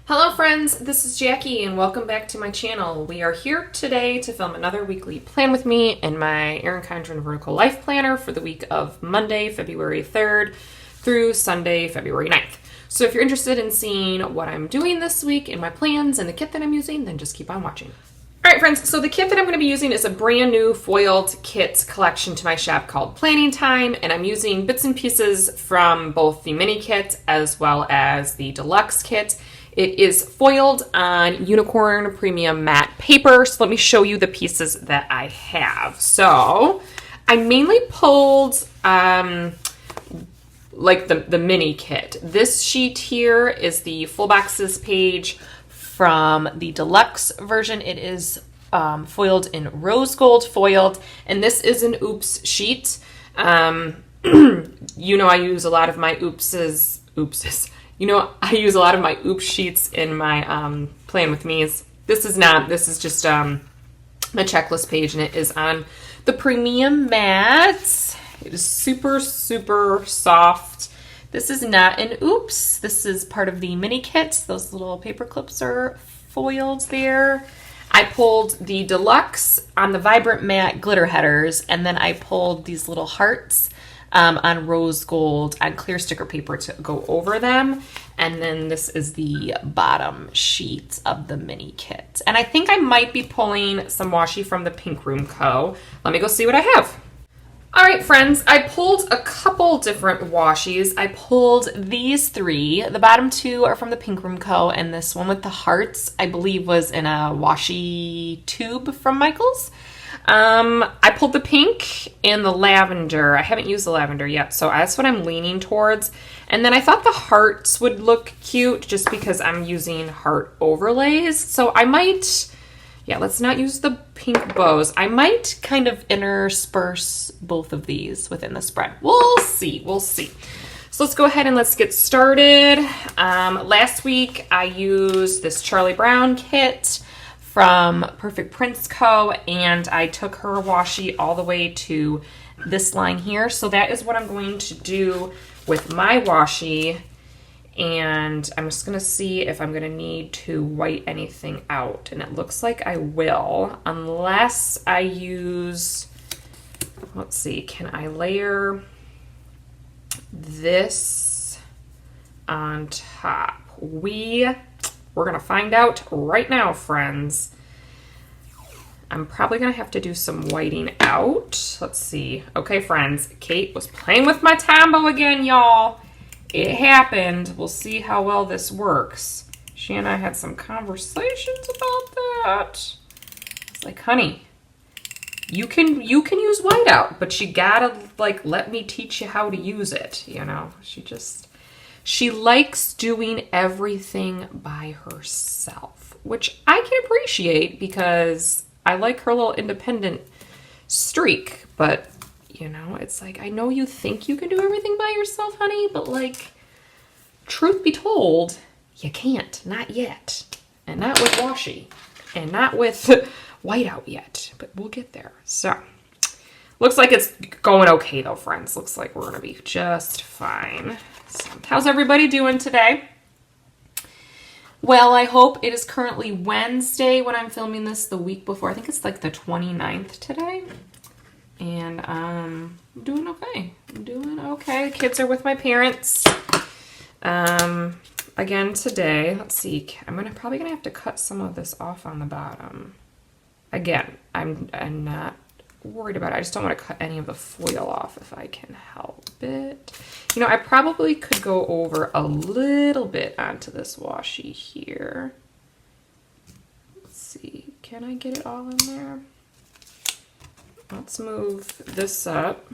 Hello friends, this is Jackie and welcome back to my channel. We are here today to film another weekly plan with me in my Erin Condren Vertical Life Planner for the week of Monday, February 3rd through Sunday, February 9th. So if you're interested in seeing what I'm doing this week and my plans and the kit that I'm using, then just keep on watching. Alright friends, so the kit that I'm going to be using is a brand new foiled kits collection to my shop called Planning Time, and I'm using bits and pieces from both the mini kit as well as the deluxe kit. It is foiled on unicorn premium matte paper, so let me show you the pieces that I have. So I mainly pulled like the mini kit. This sheet here is the full boxes page from the deluxe version. It is foiled in rose gold foiled, and this is an oops sheet. You know, I use a lot of my oopses. I use a lot of my oops sheets in my plan with me's. This is not. This is just a checklist page, and it is on the premium matte. It is super, super soft. This is not an oops. This is part of the mini kit. Those little paper clips are foiled there. I pulled the deluxe on the vibrant matte glitter headers, and then I pulled these little hearts on rose gold on clear sticker paper to go over them. And then this is the bottom sheet of the mini kit. And I think I might be pulling some washi from the Pink Room Co. Let me go see what I have. All right, friends, I pulled a couple different washies. I pulled these three. The bottom two are from the Pink Room Co. And this one with the hearts, I believe, was in a washi tube from Michael's. I pulled the pink and the lavender. I haven't used the lavender yet, so that's what I'm leaning towards. And then I thought the hearts would look cute just because I'm using heart overlays. So I might, let's not use the pink bows. I might kind of intersperse both of these within the spread. We'll see. So let's go ahead and let's get started. Last week I used this Charlie Brown kit from Perfect Prints Co. and I took her washi all the way to this line here. So that is what I'm going to do with my washi, and I'm just gonna see if I'm gonna need to white anything out, and it looks like I will, unless I use, let's see, can I layer this on top? We're gonna find out right now, friends. I'm probably gonna have to do some whiting out. Let's see. Okay, friends, Kate was playing with my Tombow again, y'all. It happened. We'll see how well this works. She and I had some conversations about that. It's like, honey, you can use whiteout, but you gotta let me teach you how to use it. You know, she likes doing everything by herself, which I can appreciate because I like her little independent streak. But, you know, it's like, I know you think you can do everything by yourself, honey, but truth be told, you can't. Not yet. And not with washi. And not with whiteout yet. But we'll get there. So, looks like it's going okay though, friends. Looks like we're going to be just fine. So, how's everybody doing today? Well, I hope it is currently Wednesday when I'm filming this, the week before. I think it's like the 29th today. And I'm doing okay. The kids are with my parents. Again today, let's see. I'm probably gonna have to cut some of this off on the bottom. Again, I'm not worried about it. I just don't want to cut any of the foil off if I can help it. You know, I probably could go over a little bit onto this washi here. Let's see, can I get it all in there? Let's move this up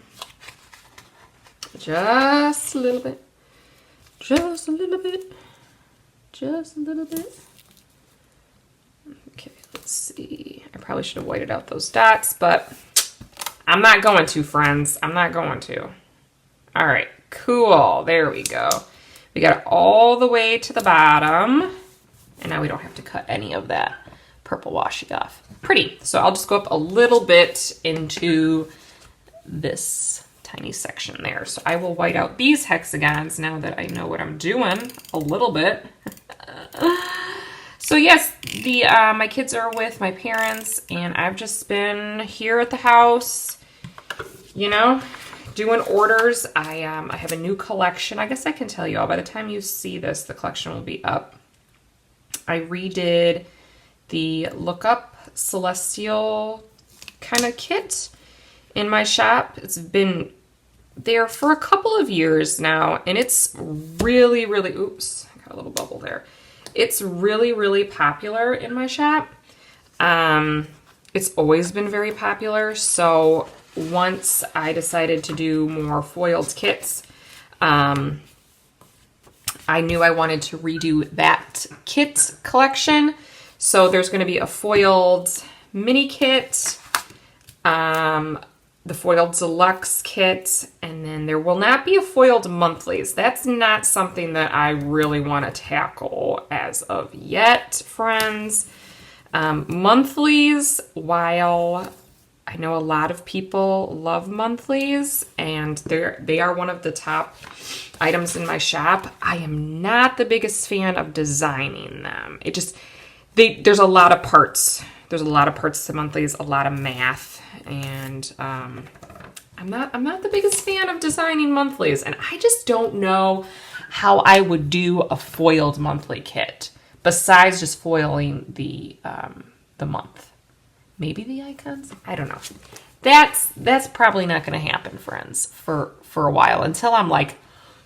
just a little bit. Okay, let's see. I probably should have whited out those dots, but I'm not going to, friends. I'm not going to. All right, cool. There we go. We got it all the way to the bottom, and now we don't have to cut any of that purple washi off. Pretty. So I'll just go up a little bit into this tiny section there. So I will white out these hexagons now that I know what I'm doing a little bit. So yes, my kids are with my parents, and I've just been here at the house, you know, doing orders. I have a new collection. I guess I can tell you all. By the time you see this, the collection will be up. I redid the Look Up Celestial kind of kit in my shop. It's been there for a couple of years now, and it's really, really, oops, I got a little bubble there. It's really, really popular in my shop. It's always been very popular, so once I decided to do more foiled kits, I knew I wanted to redo that kit collection. So there's going to be a foiled mini kit, the foiled deluxe kit, and then there will not be a foiled monthlies. That's not something that I really want to tackle as of yet, friends. Monthlies, while I know a lot of people love monthlies, and they are one of the top items in my shop, I am not the biggest fan of designing them. There's a lot of parts. There's a lot of parts to monthlies, a lot of math, and I'm not the biggest fan of designing monthlies, and I just don't know how I would do a foiled monthly kit besides just foiling the month. Maybe the icons? I don't know. That's probably not going to happen, friends, for a while, until I'm like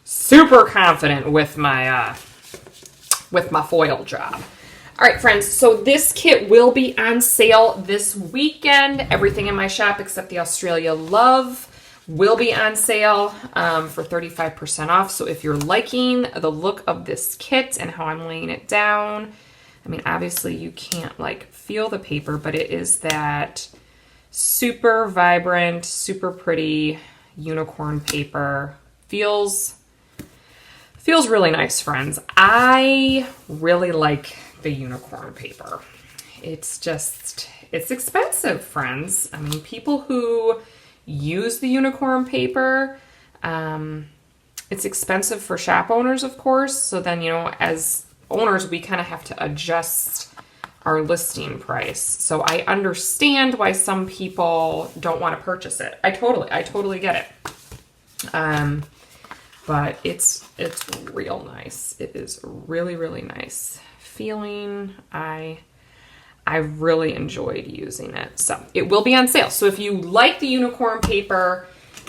super confident with my foil job. All right, friends, so this kit will be on sale this weekend. Everything in my shop except the Australia Love will be on sale for 35% off. So if you're liking the look of this kit and how I'm laying it down, I mean, obviously you can't like feel the paper, but it is that super vibrant, super pretty unicorn paper. Feels really nice, friends. I really like the unicorn paper. It's expensive, friends. I mean, people who use the unicorn paper, it's expensive for shop owners, of course. So then, you know, as owners, we kind of have to adjust our listing price. So I understand why some people don't want to purchase it. I totally get it. But it's real nice. It is really, really nice feeling. I really enjoyed using it. So it will be on sale. So if you like the unicorn paper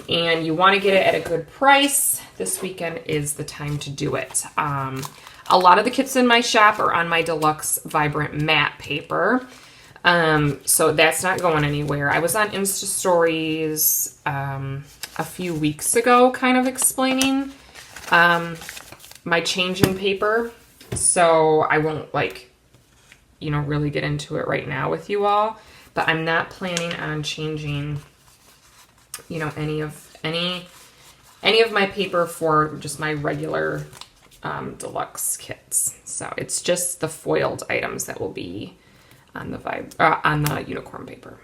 and you want to get it at a good price, this weekend is the time to do it. A lot of the kits in my shop are on my deluxe vibrant matte paper. So that's not going anywhere. I was on Insta Stories a few weeks ago kind of explaining my change in paper. So I won't really get into it right now with you all, but I'm not planning on changing, any of my paper for just my regular deluxe kits. So it's just the foiled items that will be on the unicorn paper,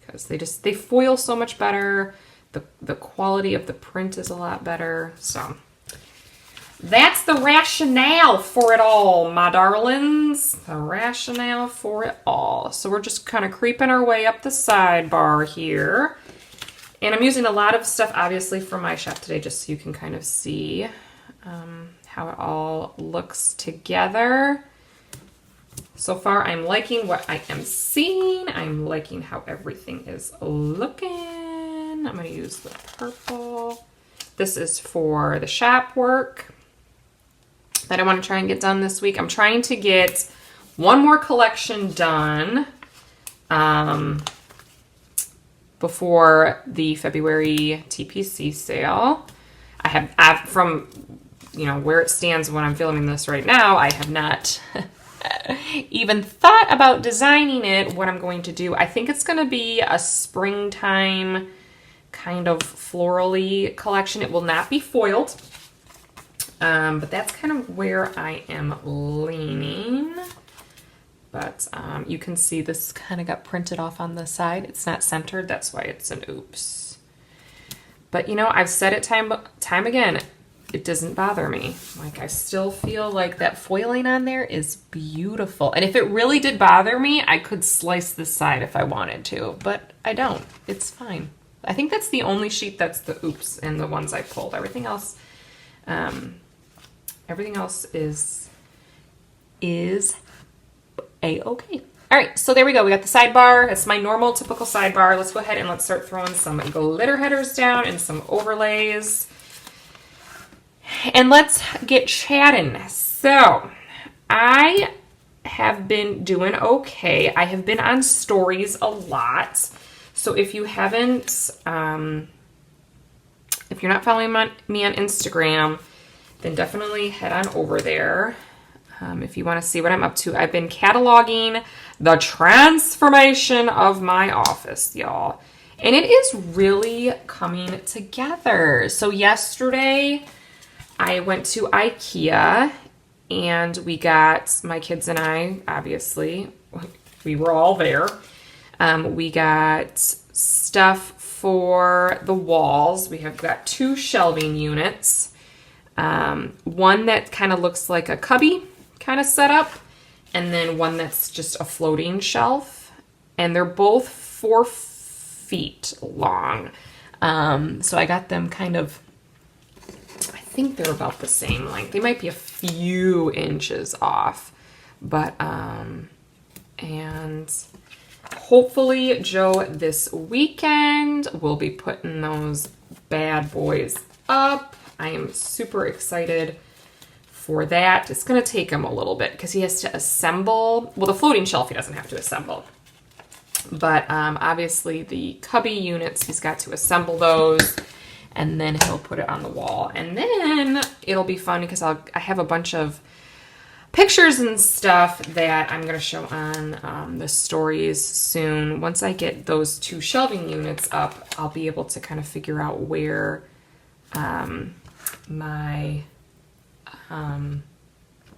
because they foil so much better. The quality of the print is a lot better. So that's the rationale for it all, my darlings. The rationale for it all. So we're just kind of creeping our way up the sidebar here. And I'm using a lot of stuff, obviously, from my shop today, just so you can kind of see how it all looks together. So far, I'm liking what I am seeing. I'm liking how everything is looking. I'm going to use the purple. This is for the shop work that I want to try and get done this week. I'm trying to get one more collection done before the February TPC sale. I've from where it stands when I'm filming this right now, I have not even thought about designing it. What I'm going to do, I think it's going to be a springtime kind of florally collection. It will not be foiled. But that's kind of where I am leaning. But you can see this kind of got printed off on the side. It's not centered. That's why it's an oops. But I've said it time again. it doesn't bother me. Like, I still feel like that foiling on there is beautiful. And if it really did bother me, I could slice this side if I wanted to, but I don't. It's fine. I think that's the only sheet that's the oops and the ones I pulled. Everything else is a-okay. All right, so there we go. We got the sidebar. It's my normal, typical sidebar. Let's go ahead and let's start throwing some glitter headers down and some overlays. And let's get chatting. So, I have been doing okay. I have been on stories a lot. So if you haven't, if you're not following me on Instagram, then definitely head on over there. If you want to see what I'm up to, I've been cataloging the transformation of my office, y'all. And it is really coming together. So yesterday, I went to IKEA and we got, my kids and I, obviously, we were all there. We got stuff for the walls. We have got 2 shelving units. One that kind of looks like a cubby kind of setup, and then one that's just a floating shelf. And they're both 4 feet long. So I got them kind of, I think they're about the same length. They might be a few inches off, but, and hopefully, Joe, this weekend will be putting those bad boys up. I am super excited for that. It's going to take him a little bit because he has to assemble. Well, the floating shelf he doesn't have to assemble. But obviously the cubby units, he's got to assemble those. And then he'll put it on the wall. And then it'll be fun because I have a bunch of pictures and stuff that I'm going to show on the stories soon. Once I get those 2 shelving units up, I'll be able to kind of figure out where my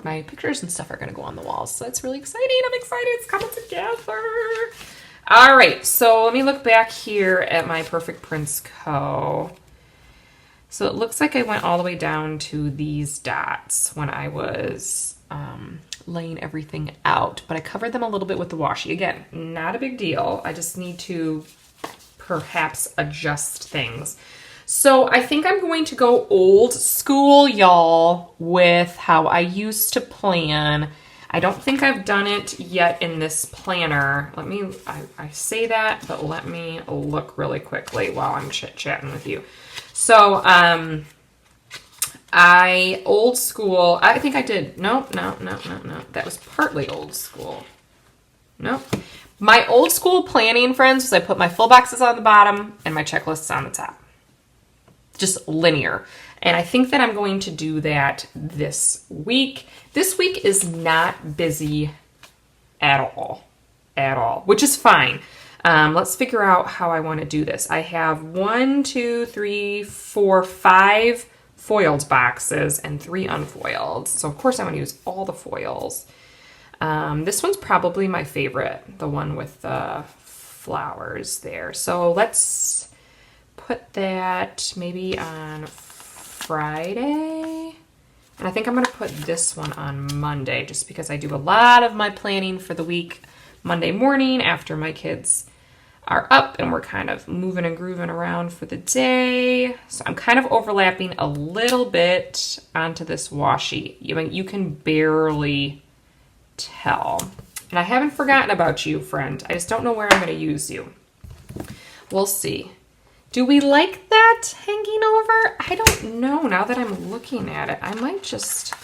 pictures and stuff are going to go on the walls. So it's really exciting. I'm excited. It's coming together. All right. So let me look back here at my Perfect Prints Co. So it looks like I went all the way down to these dots when I was laying everything out, but I covered them a little bit with the washi. Again, not a big deal. I just need to perhaps adjust things. So I think I'm going to go old school, y'all, with how I used to plan. I don't think I've done it yet in this planner. I say that, but let me look really quickly while I'm chit-chatting with you. So, old school, I think I did. No. That was partly old school. Nope. My old school planning, friends, was I put my full boxes on the bottom and my checklists on the top. Just linear. And I think that I'm going to do that this week. This week is not busy at all, which is fine. Let's figure out how I want to do this. I have 1, 2, 3, 4, 5 foiled boxes and 3 unfoiled. So of course I want to use all the foils. This one's probably my favorite, the one with the flowers there. So let's put that maybe on Friday. And I think I'm going to put this one on Monday just because I do a lot of my planning for the week Monday morning after my kids are up and we're kind of moving and grooving around for the day. So I'm kind of overlapping a little bit onto this washi. You can barely tell. And I haven't forgotten about you, friend. I just don't know where I'm going to use you. We'll see. Do we like that hanging over? I don't know now that I'm looking at it. I might just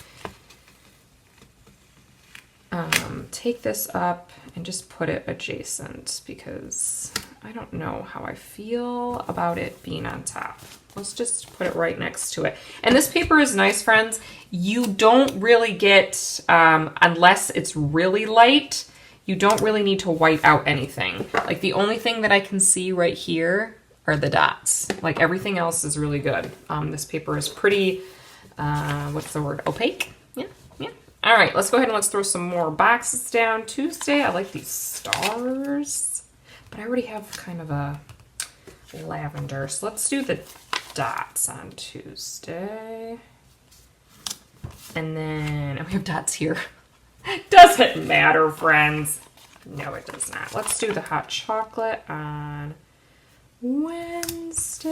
take this up and just put it adjacent because I don't know how I feel about it being on top. Let's just put it right next to it. And this paper is nice, friends. You don't really get, unless it's really light, you don't really need to white out anything. Like the only thing that I can see right here are the dots. Like everything else is really good. This paper is pretty, what's the word, opaque? Yeah. All right, let's go ahead and let's throw some more boxes down. Tuesday, I like these stars, but I already have kind of a lavender. So let's do the dots on Tuesday. And then we have dots here. Does it matter, friends? No, it does not. Let's do the hot chocolate on Wednesday.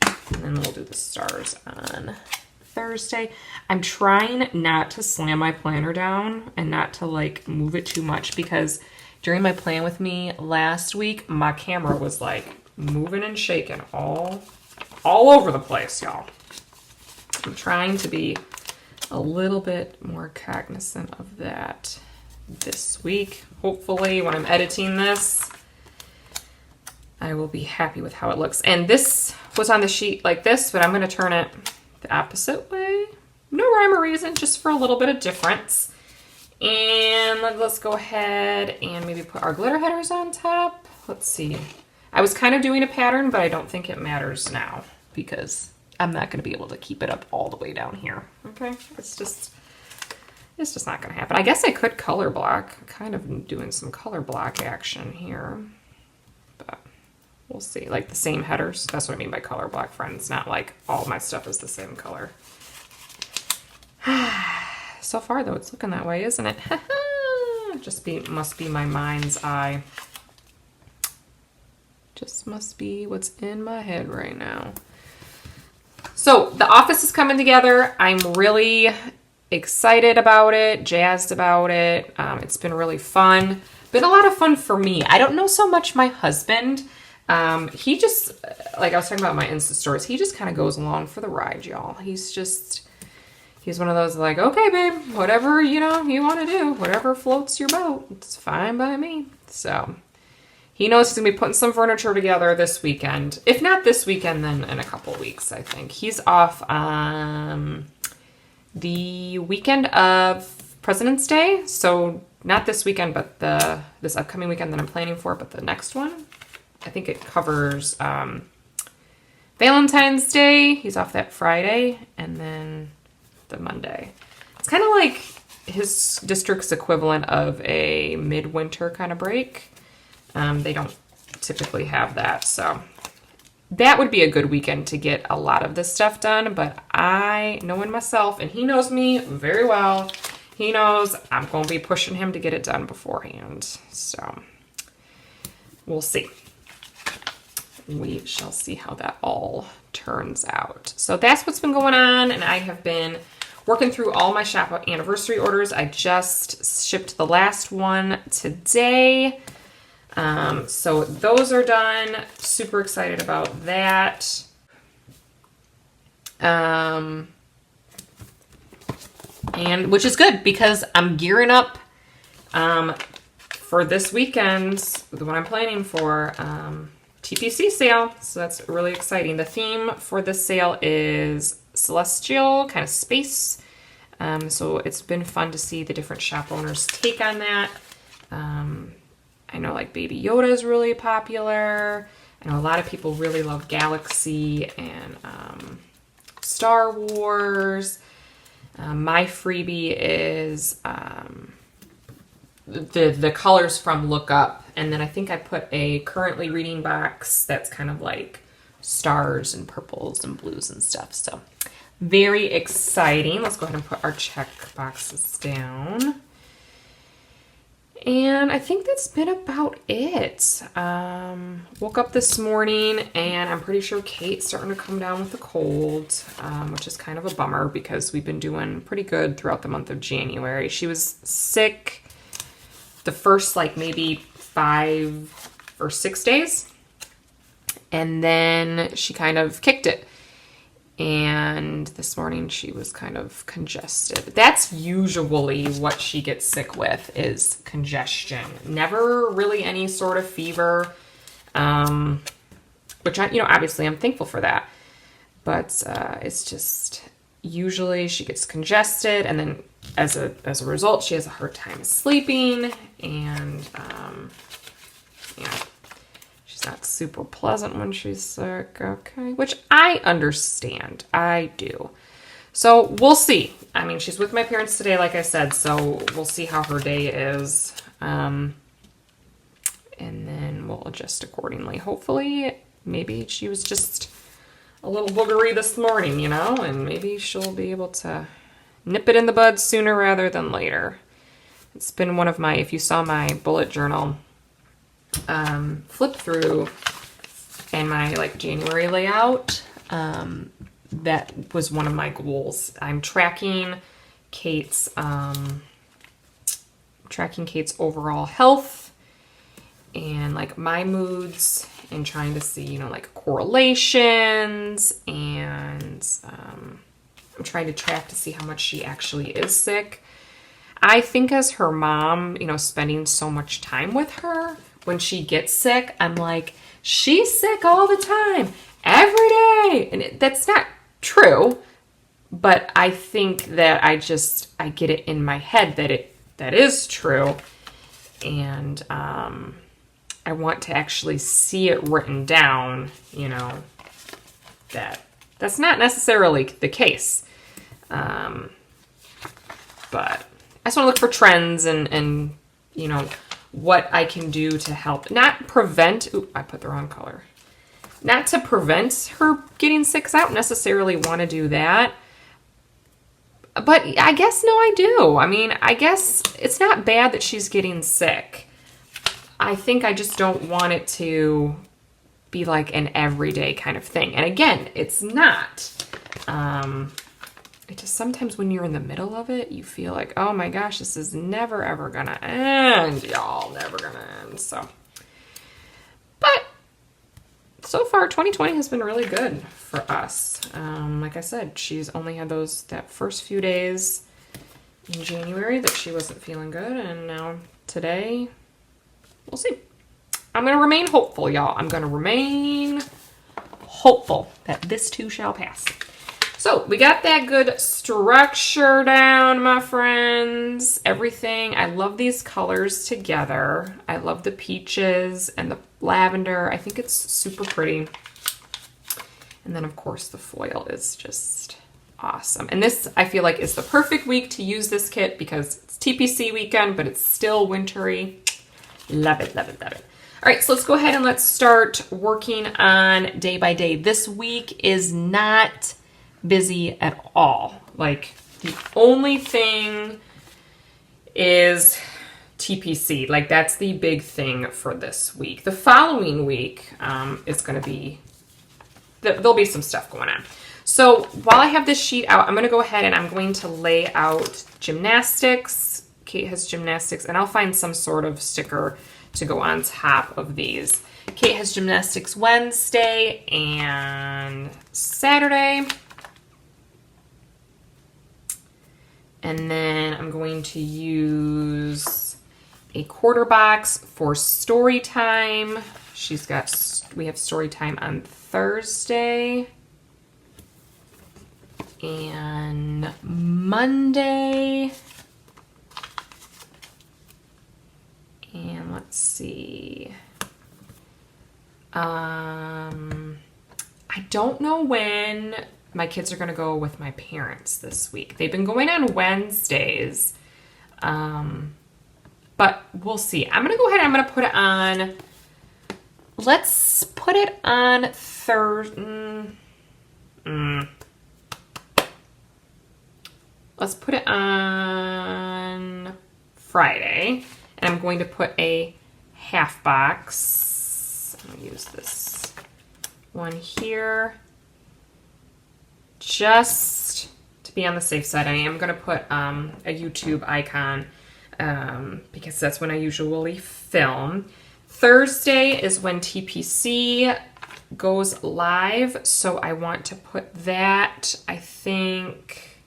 And then we'll do the stars on Thursday. I'm trying not to slam my planner down and not to like move it too much, because during my plan with me last week, my camera was like moving and shaking all over the place, y'all. I'm trying to be a little bit more cognizant of that this week. Hopefully when I'm editing this, I will be happy with how it looks. And this was on the sheet like this, but I'm going to turn it the opposite way. No rhyme or reason, just for a little bit of difference. And let's go ahead and maybe put our glitter headers on top. Let's see. I was kind of doing a pattern, but I don't think it matters now because I'm not going to be able to keep it up all the way down here. Okay, it's just not going to happen. I guess I could color block. I'm kind of doing some color block action here, but we'll see. Like the same headers. That's what I mean by color block, friends. Not like all my stuff is the same color. So far, though, it's looking that way, isn't it? Must be my mind's eye. Just must be what's in my head right now. So the office is coming together. I'm really excited about it, jazzed about it. It's been really fun. Been a lot of fun for me. I don't know so much my husband. He just, like I was talking about my Insta stories, he just kind of goes along for the ride, y'all. He's one of those like, okay, babe, whatever, you want to do, whatever floats your boat, it's fine by me. So he knows he's going to be putting some furniture together this weekend. If not this weekend, then in a couple weeks, I think. He's off the weekend of President's Day. So not this weekend, but this upcoming weekend that I'm planning for, but the next one. I think it covers Valentine's Day. He's off that Friday, and then the Monday. It's kind of like his district's equivalent of a midwinter kind of break. They don't typically have that, so that would be a good weekend to get a lot of this stuff done, but I, knowing myself, and he knows me very well, he knows I'm going to be pushing him to get it done beforehand, so we'll see. We shall see how that all turns out. So that's what's been going on, and I have been working through all my shop anniversary orders. I just shipped the last one today. So those are done. Super excited about that. And which is good because I'm gearing up for this weekend, the one I'm planning for, TPC sale. So that's really exciting. The theme for this sale is celestial, kind of space. So it's been fun to see the different shop owners take on that. I know like Baby Yoda is really popular. I know a lot of people really love Galaxy and Star Wars. My freebie is the colors from Look Up. And then I think I put a currently reading box that's kind of like stars and purples and blues and stuff. So very exciting. Let's go ahead and put our check boxes down. And I think that's been about it. Woke up this morning and I'm pretty sure Kate's starting to come down with a cold, which is kind of a bummer because we've been doing pretty good throughout the month of January. She was sick the first like maybe 5 or 6 days, and then she kind of kicked it. And this morning she was kind of congested. That's usually what she gets sick with, is congestion. Never really any sort of fever, which I, obviously I'm thankful for that. But it's just usually she gets congested, and then as a result, she has a hard time sleeping, and she's not super pleasant when she's sick, okay, which I understand. I do. So we'll see. I mean, she's with my parents today, like I said, so we'll see how her day is, and then we'll adjust accordingly. Hopefully, maybe she was just a little boogery this morning, and maybe she'll be able to nip it in the bud sooner rather than later. It's been one of my, if you saw my bullet journal flip through and my like January layout, that was one of my goals. I'm tracking Kate's overall health and like my moods and trying to see, you know, like correlations, and I'm trying to track to see how much she actually is sick. I think as her mom, you know, spending so much time with her, when she gets sick, I'm like, she's sick all the time, every day. And that's not true, but I think that I get it in my head that is true. And I want to actually see it written down, you know, that's not necessarily the case. But I just want to look for trends and, you know, what I can do to help, not prevent, I put the wrong color. Not to prevent her getting sick, 'cause I don't necessarily want to do that. But I guess, no, I do. I mean, I guess it's not bad that she's getting sick. I think I just don't want it to be like an everyday kind of thing. And again, it's not. It just sometimes when you're in the middle of it, you feel like, oh my gosh, this is never ever gonna end, y'all. Never gonna end. So, but so far, 2020 has been really good for us. Like I said, she's only had that first few days in January that she wasn't feeling good, and now today, we'll see. I'm going to remain hopeful, y'all. I'm going to remain hopeful that this too shall pass. So we got that good structure down, my friends. Everything. I love these colors together. I love the peaches and the lavender. I think it's super pretty. And then, of course, the foil is just awesome. And this, I feel like, is the perfect week to use this kit because it's TPC weekend, but it's still wintry. Love it, love it, love it. All right, so let's go ahead and let's start working on day by day. This week is not busy at all. Like, the only thing is TPC. Like, that's the big thing for this week. The following week is going to be, there'll be some stuff going on. So while I have this sheet out, I'm going to go ahead and I'm going to lay out gymnastics. Kate has gymnastics, and I'll find some sort of sticker to go on top of these. Kate has gymnastics Wednesday and Saturday. And then I'm going to use a quarter box for story time. We have story time on Thursday and Monday. And let's see. I don't know when my kids are going to go with my parents this week. They've been going on Wednesdays. But we'll see. I'm going to go ahead and I'm going to put it on. Let's put it on Thursday. Let's put it on Friday. And I'm going to put a half box. I'm going to use this one here. Just to be on the safe side, I am going to put a YouTube icon because that's when I usually film. Thursday is when TPC goes live, so I want to put that, I think,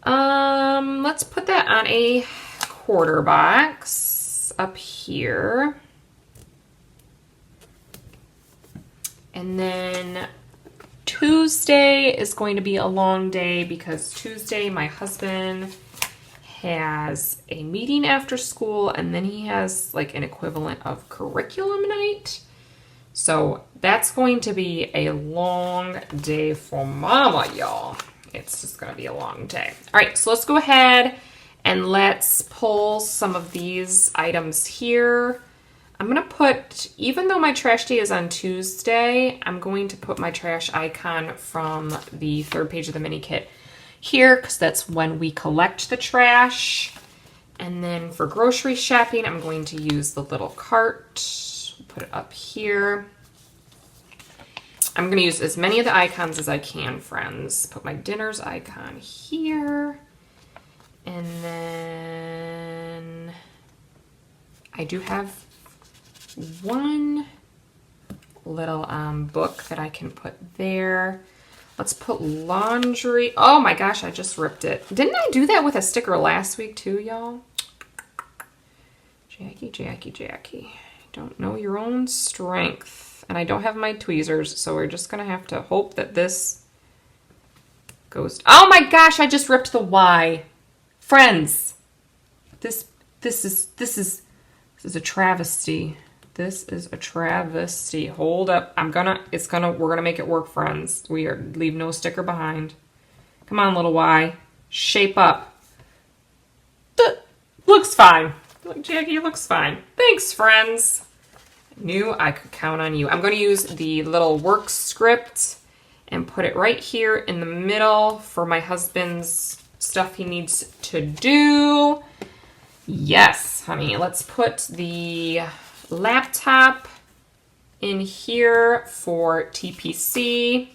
let's put that on a quarter box up here. And then Tuesday is going to be a long day because Tuesday my husband has a meeting after school, and then he has like an equivalent of curriculum night. So that's going to be a long day for mama, y'all. It's just going to be a long day. All right, so let's go ahead and let's pull some of these items here. I'm going to put, even though my trash day is on Tuesday, I'm going to put my trash icon from the third page of the mini kit here because that's when we collect the trash. And then for grocery shopping, I'm going to use the little cart. Put it up here. I'm going to use as many of the icons as I can, friends. Put my dinner's icon here. And then I do have one little book that I can put there. Let's put laundry. Oh my gosh, I just ripped it. Didn't I do that with a sticker last week too, y'all? Jackie. Don't know your own strength. And I don't have my tweezers, so we're just going to have to hope that this goes. Oh my gosh, I just ripped the Y. Friends, this is a travesty. This is a travesty. Hold up. we're gonna make it work, friends. Leave no sticker behind. Come on, little Y. Shape up. Looks fine. Look, Jackie, looks fine. Thanks, friends. Knew I could count on you. I'm gonna use the little work script and put it right here in the middle for my husband's stuff he needs to do. Yes, honey. Let's put the laptop in here for TPC.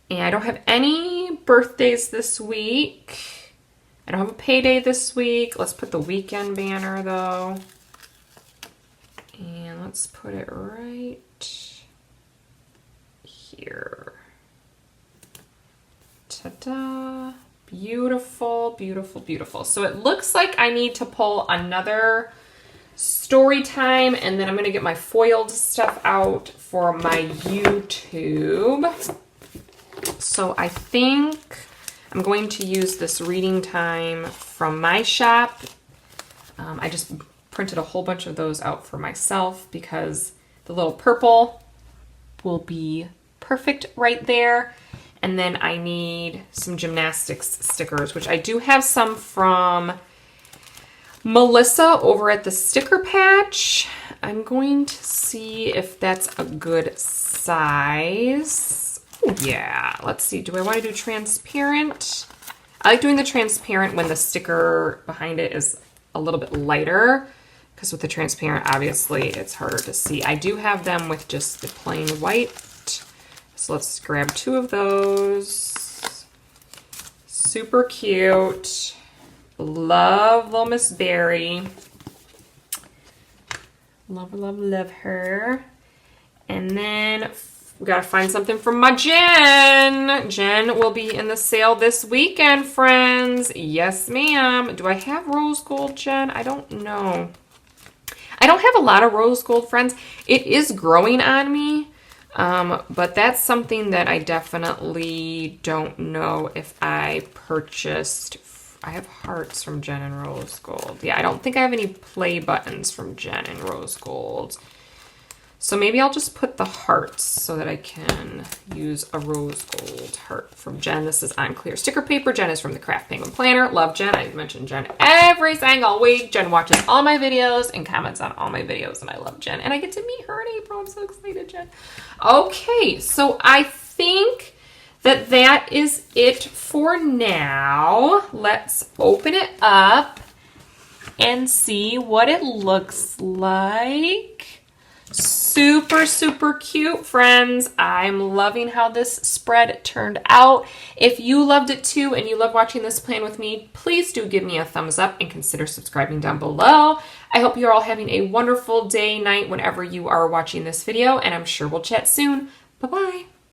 And I don't have any birthdays this week. I don't have a payday this week. Let's put the weekend banner though. And let's put it right here. Ta-da. Beautiful, beautiful, beautiful. So it looks like I need to pull another story time, and then I'm going to get my foiled stuff out for my YouTube. So I think I'm going to use this reading time from my shop. I just printed a whole bunch of those out for myself because the little purple will be perfect right there. And then I need some gymnastics stickers, which I do have some from Melissa over at the Sticker Patch. I'm going to see if that's a good size. Ooh, yeah, let's see. Do I want to do transparent? I like doing the transparent when the sticker behind it is a little bit lighter, because with the transparent, obviously, it's harder to see. I do have them with just the plain white. So let's grab 2 of those. Super cute. Love little Miss Berry. Love her, love, love her. And then we gotta find something from my Jen. Jen will be in the sale this weekend, friends. Yes, ma'am. Do I have rose gold, Jen? I don't know. I don't have a lot of rose gold, friends. It is growing on me. But that's something that I definitely don't know if I purchased. I have hearts from Jen and Rose Gold. Yeah, I don't think I have any play buttons from Jen and Rose Gold. So maybe I'll just put the hearts so that I can use a rose gold heart from Jen. This is on clear sticker paper. Jen is from the Craft Penguin Planner. Love Jen. I mention Jen every single week. Jen watches all my videos and comments on all my videos, and I love Jen. And I get to meet her in April. I'm so excited, Jen. Okay, so I think that is it for now. Let's open it up and see what it looks like. Super, super cute, friends. I'm loving how this spread turned out. If you loved it too and you love watching this plan with me, please do give me a thumbs up and consider subscribing down below. I hope you're all having a wonderful day, night, whenever you are watching this video, and I'm sure we'll chat soon. Bye-bye.